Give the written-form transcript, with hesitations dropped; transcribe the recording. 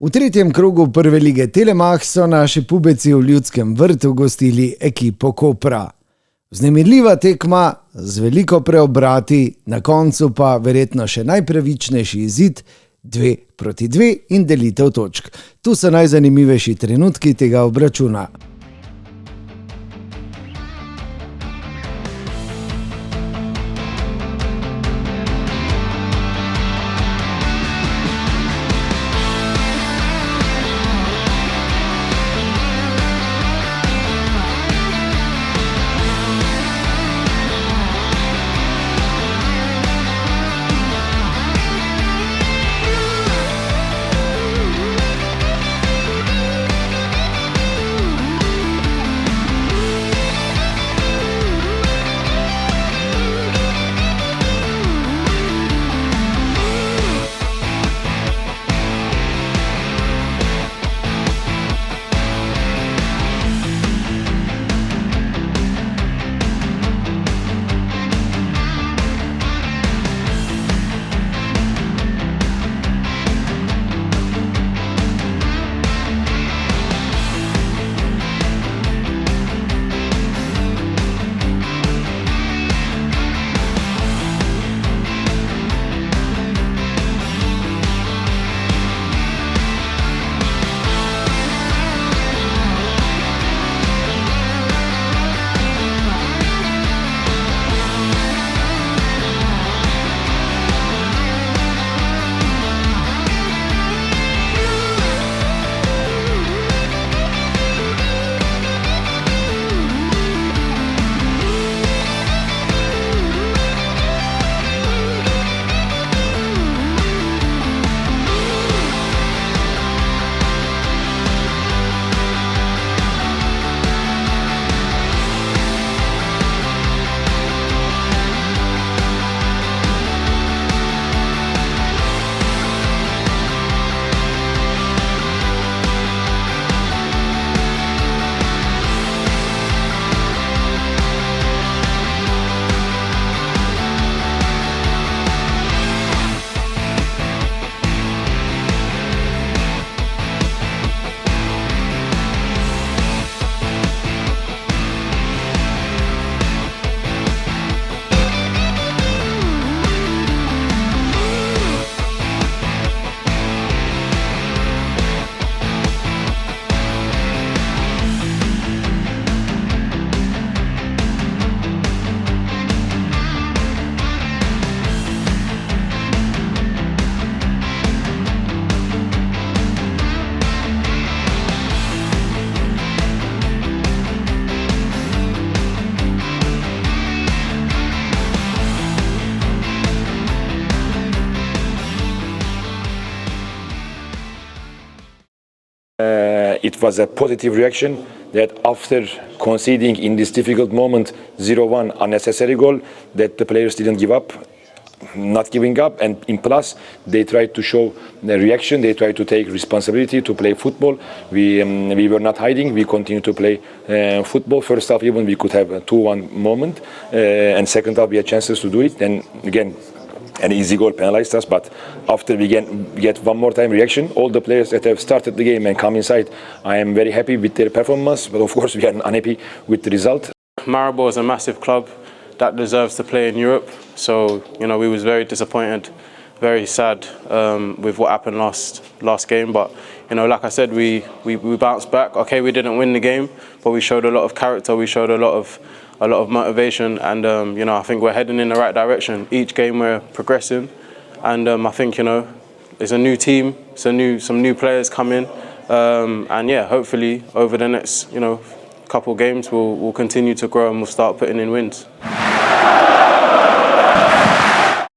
V tretjem krogu Prve lige Telemach so naši pubeci v Ljudskem vrtu gostili ekipo Kopra. Vznemirljiva tekma z veliko preobrati, na koncu pa verjetno še najpravičnejši izid 2-2 in delitev točk. Tu so najzanimivejši trenutki tega obračuna. It was a positive reaction that after conceding in this difficult moment 0-1 unnecessary goal, that the players didn't give up, not giving up, and in plus they tried to show the reaction, they tried to take responsibility to play football. We were not hiding, we continued to play football. First half even we could have a 2-1 moment, and second half we had chances to do it, and again an easy goal penalized us, but after we get one more time reaction, all the players that have started the game and come inside, I am very happy with their performance, but of course we are unhappy with the result. Maribor is a massive club that deserves to play in Europe, so we was very disappointed, very sad with what happened last game, but like I said, we bounced back. Okay, we didn't win the game, but we showed a lot of character, we showed a lot of motivation, and I think we're heading in the right direction. Each game we're progressing, and I think it's a new team, some new players coming, and yeah, hopefully over the next couple games we'll continue to grow and we'll start putting in wins.